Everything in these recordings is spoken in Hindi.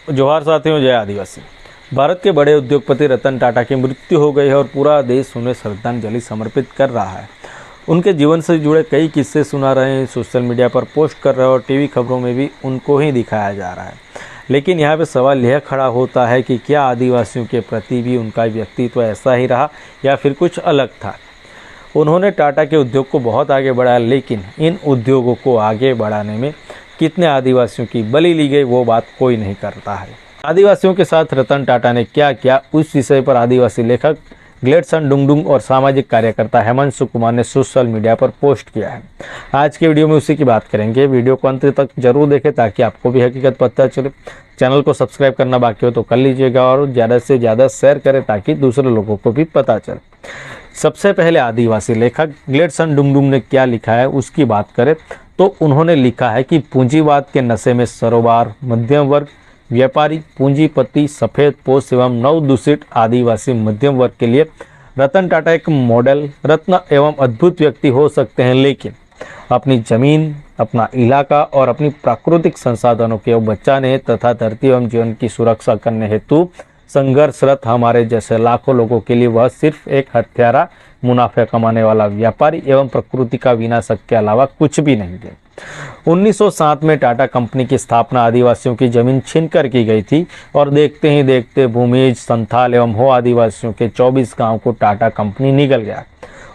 जोहार साथियों, जय आदिवासी। भारत के बड़े उद्योगपति रतन टाटा की मृत्यु हो गई है और पूरा देश उन्हें श्रद्धांजलि समर्पित कर रहा है। उनके जीवन से जुड़े कई किस्से सुना रहे हैं, सोशल मीडिया पर पोस्ट कर रहे हैं और टीवी खबरों में भी उनको ही दिखाया जा रहा है। लेकिन यहाँ पे सवाल यह खड़ा होता है कि क्या आदिवासियों के प्रति भी उनका व्यक्तित्व ऐसा ही रहा या फिर कुछ अलग था। उन्होंने टाटा के उद्योग को बहुत आगे बढ़ाया, लेकिन इन उद्योगों को आगे बढ़ाने में कितने आदिवासियों की बलि ली गई वो बात कोई नहीं करता है। आदिवासियों के साथ रतन टाटा ने क्या किया, उस विषय पर आदिवासी लेखक ग्लेडसन डुंगडुंग और सामाजिक कार्यकर्ता हेमंत कुमार ने सोशल मीडिया पर पोस्ट किया है। आज के वीडियो में उसी की बात करेंगे। वीडियो को अंत तक जरूर देखें ताकि आपको भी हकीकत पता चले। चैनल को सब्सक्राइब करना बाकी हो तो कर लीजिएगा और ज़्यादा से ज़्यादा शेयर करें ताकि दूसरे लोगों को भी पता चले। सबसे पहले आदिवासी लेखक ग्लेडसन डुंगडुंग ने क्या लिखा है उसकी बात करें तो उन्होंने लिखा है कि पूंजीवाद के नशे में सरोबार, मध्यम वर्ग, व्यापारी, पूंजीपति, सफेद पोष एवं नवदूषित आदिवासी मध्यम वर्ग के लिए रतन टाटा एक मॉडल, रत्न एवं अद्भुत व्यक्ति हो सकते हैं, लेकिन अपनी जमीन, अपना इलाका और अपनी प्राकृतिक संसाधनों के बचाने तथा धरती एवं जीवन की सुरक्षा करने हेतु संघर्षरत हमारे जैसे लाखों लोगों के लिए वह सिर्फ एक हत्यारा, मुनाफे कमाने वाला व्यापारी एवं प्रकृति का विनाशक के अलावा कुछ भी नहीं है। 1907 में टाटा कंपनी की स्थापना आदिवासियों की जमीन छीनकर की गई थी और देखते ही देखते भूमिज, संथाल एवं हो आदिवासियों के 24 गांव को टाटा कंपनी निगल गया।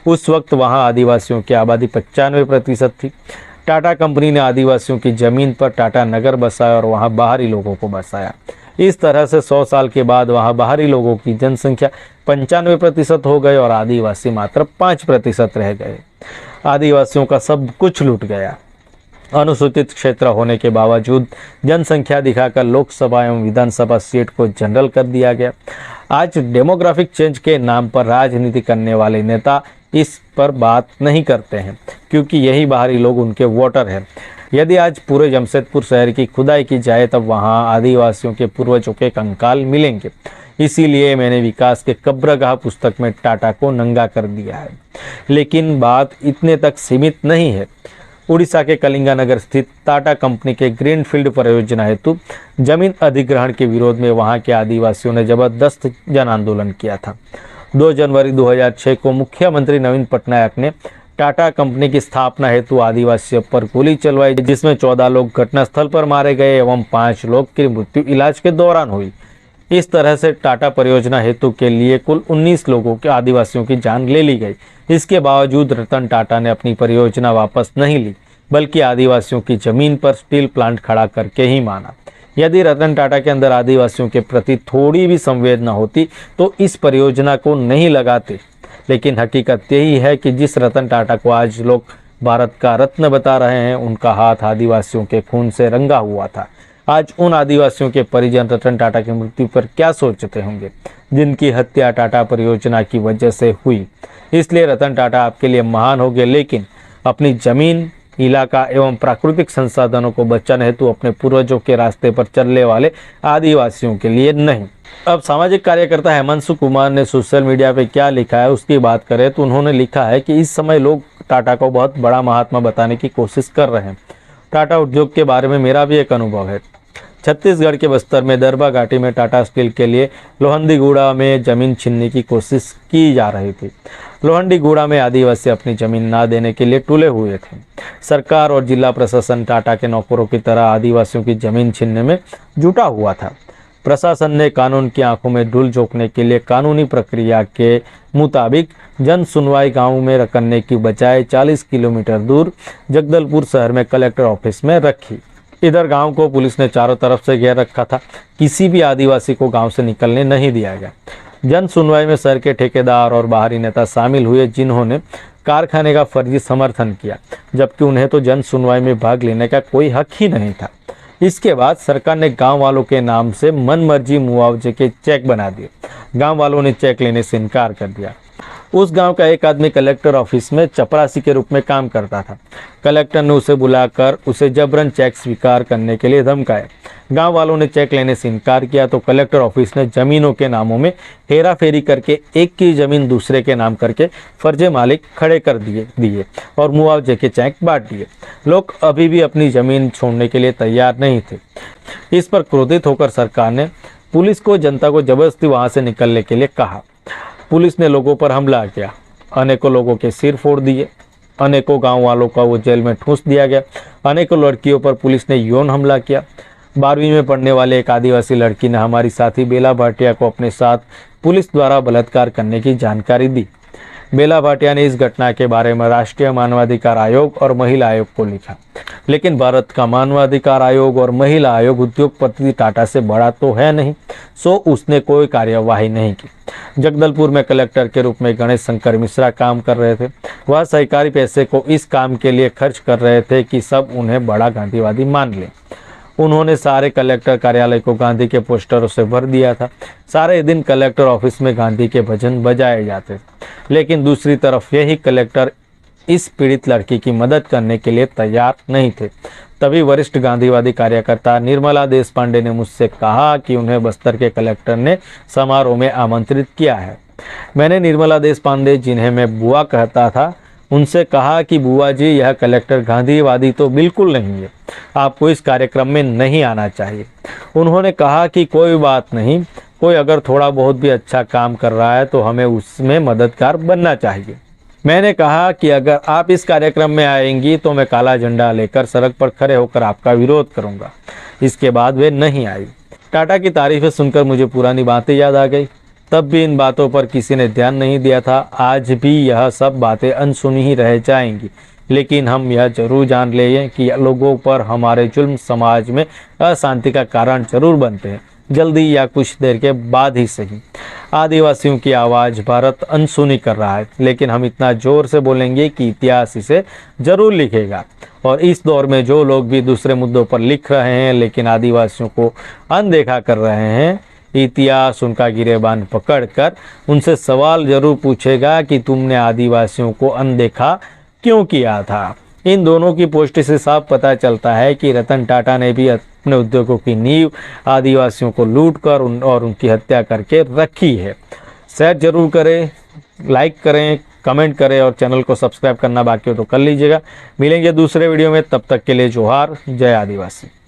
उस वक्त वहां आदिवासियों की आबादी 95% थी। टाटा कंपनी ने आदिवासियों की जमीन पर टाटा नगर बसाया और वहां बाहरी लोगों को बसाया। इस तरह से 100 साल के बाद वहां बाहरी लोगों की जनसंख्या 95% हो गई और आदिवासी मात्र 5% रह गए। आदिवासियों का सब कुछ लूट गया। अनुसूचित क्षेत्र होने के बावजूद जनसंख्या दिखाकर लोकसभा एवं विधानसभा सीट को जनरल कर दिया गया। आज डेमोग्राफिक चेंज के नाम पर राजनीति करने वाले नेता इस पर बात नहीं करते हैं क्योंकि यही बाहरी लोग उनके वोटर हैं। यदि आज पूरे जमशेदपुर शहर की खुदाई की जाए तब वहां आदिवासियों के पूर्वजों के कंकाल मिलेंगे। इसीलिए मैंने विकास के कब्रगाह पुस्तक में टाटा को नंगा कर दिया है। लेकिन बात इतने तक सीमित नहीं है। उड़ीसा के कलिंगानगर स्थित टाटा कंपनी के ग्रीनफील्ड परियोजना हेतु जमीन अधिग्रहण के विरोध में वहां के आदिवासियों ने जबरदस्त जन आंदोलन किया था। 2 जनवरी 2006 को मुख्यमंत्री नवीन पटनायक ने टाटा कंपनी की स्थापना हेतु आदिवासियों पर गोली चलवाई, जिसमें 14 लोग घटनास्थल पर मारे गए एवं 5 लोग की मृत्यु इलाज के दौरान हुई। इस तरह से टाटा परियोजना हेतु के लिए कुल 19 लोगों के आदिवासियों की जान ले ली गई। इसके बावजूद रतन टाटा ने अपनी परियोजना वापस नहीं ली, बल्कि आदिवासियों की जमीन पर स्टील प्लांट खड़ा करके ही माना। यदि रतन टाटा के अंदर आदिवासियों के प्रति थोड़ी भी संवेदना होती तो इस परियोजना को नहीं लगाते। लेकिन हकीकत यही है कि जिस रतन टाटा को आज लोग भारत का रत्न बता रहे हैं, उनका हाथ आदिवासियों के खून से रंगा हुआ था। आज उन आदिवासियों के परिजन रतन टाटा की मृत्यु पर क्या सोचते होंगे, जिनकी हत्या टाटा परियोजना की वजह से हुई। इसलिए रतन टाटा आपके लिए महान हो गए, लेकिन अपनी जमीन, इलाका एवं प्राकृतिक संसाधनों को बचाने हेतु अपने पूर्वजों के रास्ते पर चलने वाले आदिवासियों के लिए नहीं। अब सामाजिक कार्यकर्ता हेमंत कुमार ने सोशल मीडिया पे क्या लिखा है उसकी बात करें तो उन्होंने लिखा है कि इस समय लोग टाटा को बहुत बड़ा महात्मा बताने की कोशिश कर रहे हैं। टाटा उद्योग के बारे में मेरा भी एक अनुभव है। छत्तीसगढ़ के बस्तर में दरबा घाटी में टाटा स्टील के लिए लोहंडीगुड़ा में जमीन छीनने की कोशिश की जा रही थी। लोहंडीगुड़ा में आदिवासी अपनी जमीन ना देने के लिए टूले हुए थे। सरकार और जिला प्रशासन टाटा के नौकरों की तरह आदिवासियों की जमीन छीनने में जुटा हुआ था। प्रशासन ने कानून की आंखों में धूल झोंकने के लिए कानूनी प्रक्रिया के मुताबिक जन सुनवाई गांव में करने की बजाय 40 किलोमीटर दूर जगदलपुर शहर में कलेक्टर ऑफिस में रखी। इधर गांव को पुलिस ने चारों तरफ से घेर रखा था। किसी भी आदिवासी को गांव से निकलने नहीं दिया गया। जन सुनवाई में शहर के ठेकेदार और बाहरी नेता शामिल हुए, जिन्होंने कारखाने का फर्जी समर्थन किया, जबकि उन्हें तो जन सुनवाई में भाग लेने का कोई हक ही नहीं था। इसके बाद सरकार ने गांव वालों के नाम से मनमर्जी मुआवजे के चेक बना दिए। गांव वालों ने चेक लेने से इनकार कर दिया। उस गांव का एक आदमी कलेक्टर ऑफिस में चपरासी के रूप में काम करता था। कलेक्टर ने उसे बुलाकर उसे जबरन चेक स्वीकार करने के लिए धमकाया। गांव वालों ने चेक लेने से इनकार किया तो कलेक्टर ऑफिस ने जमीनों के नामों में हेरा फेरी करके एक की जमीन दूसरे के नाम करके फर्जी मालिक खड़े कर दिए और मुआवजे के चेक बांट दिए। लोग अभी भी अपनी जमीन छोड़ने के लिए तैयार नहीं थे। इस पर क्रोधित होकर सरकार ने पुलिस को जनता को जबरदस्ती वहां से निकलने के लिए कहा। पुलिस ने लोगों पर हमला किया, अनेकों लोगों के सिर फोड़ दिए, अनेकों गांव वालों का वो जेल में ठूंस दिया गया। अनेकों लड़कियों पर पुलिस ने यौन हमला किया। 12वीं में पढ़ने वाले एक आदिवासी लड़की ने हमारी साथी बेला भाटिया को अपने साथ पुलिस द्वारा बलात्कार करने की जानकारी दी। बेला भाटिया ने इस घटना के बारे में राष्ट्रीय मानवाधिकार आयोग और महिला आयोग को लिखा, लेकिन भारत का मानवाधिकार आयोग और महिला आयोग उद्योगपति टाटा से बड़ा तो है नहीं, सो उसने कोई कार्यवाही नहीं की। जगदलपुर में कलेक्टर के रूप में गणेश शंकर मिश्रा काम कर रहे थे। वह सरकारी पैसे को इस काम के लिए खर्च कर रहे थे कि सब उन्हें बड़ा गांधीवादी मान ले। उन्होंने सारे कलेक्टर कार्यालय को गांधी के पोस्टरों से भर दिया था। सारे दिन कलेक्टर ऑफिस में गांधी के भजन बजाए जाते थे, लेकिन दूसरी तरफ यही कलेक्टर इस पीड़ित लड़की की मदद करने के लिए तैयार नहीं थे। तभी वरिष्ठ गांधीवादी कार्यकर्ता निर्मला देशपांडे ने मुझसे कहा कि उन्हें बस्तर के कलेक्टर ने समारोह में आमंत्रित किया है। मैंने निर्मला देशपांडे, जिन्हें मैं बुआ कहता था, उनसे कहा कि बुआ जी, यह कलेक्टर गांधीवादी तो बिल्कुल नहीं है, आपको इस कार्यक्रम में नहीं आना चाहिए। उन्होंने कहा कि कोई बात नहीं, कोई अगर थोड़ा बहुत भी अच्छा काम कर रहा है तो हमें उसमें मददगार बनना चाहिए। मैंने कहा कि अगर आप इस कार्यक्रम में आएंगी तो मैं काला झंडा लेकर सड़क पर खड़े होकर आपका विरोध करूंगा। इसके बाद वे नहीं आई। टाटा की तारीफें सुनकर मुझे पुरानी बातें याद आ गई। तब भी इन बातों पर किसी ने ध्यान नहीं दिया था। आज भी यह सब बातें अनसुनी ही रह जाएंगी, लेकिन हम यह जरूर जान लें कि लोगों पर हमारे जुल्म समाज में अशांति का कारण जरूर बनते हैं, जल्दी या कुछ देर के बाद ही सही। आदिवासियों की आवाज़ भारत अनसुनी कर रहा है, लेकिन हम इतना जोर से बोलेंगे कि इतिहास इसे जरूर लिखेगा। और इस दौर में जो लोग भी दूसरे मुद्दों पर लिख रहे हैं लेकिन आदिवासियों को अनदेखा कर रहे हैं, इतिहास उनका गिरेबान पकड़कर उनसे सवाल जरूर पूछेगा कि तुमने आदिवासियों को अनदेखा क्यों किया था। इन दोनों की पोस्ट से साफ पता चलता है कि रतन टाटा ने भी अपने उद्योगों की नींव आदिवासियों को लूटकर और उनकी हत्या करके रखी है। शेयर जरूर करें, लाइक करें, कमेंट करें और चैनल को सब्सक्राइब करना बाकी हो तो कर लीजिएगा। मिलेंगे दूसरे वीडियो में, तब तक के लिए जोहार। जय आदिवासी।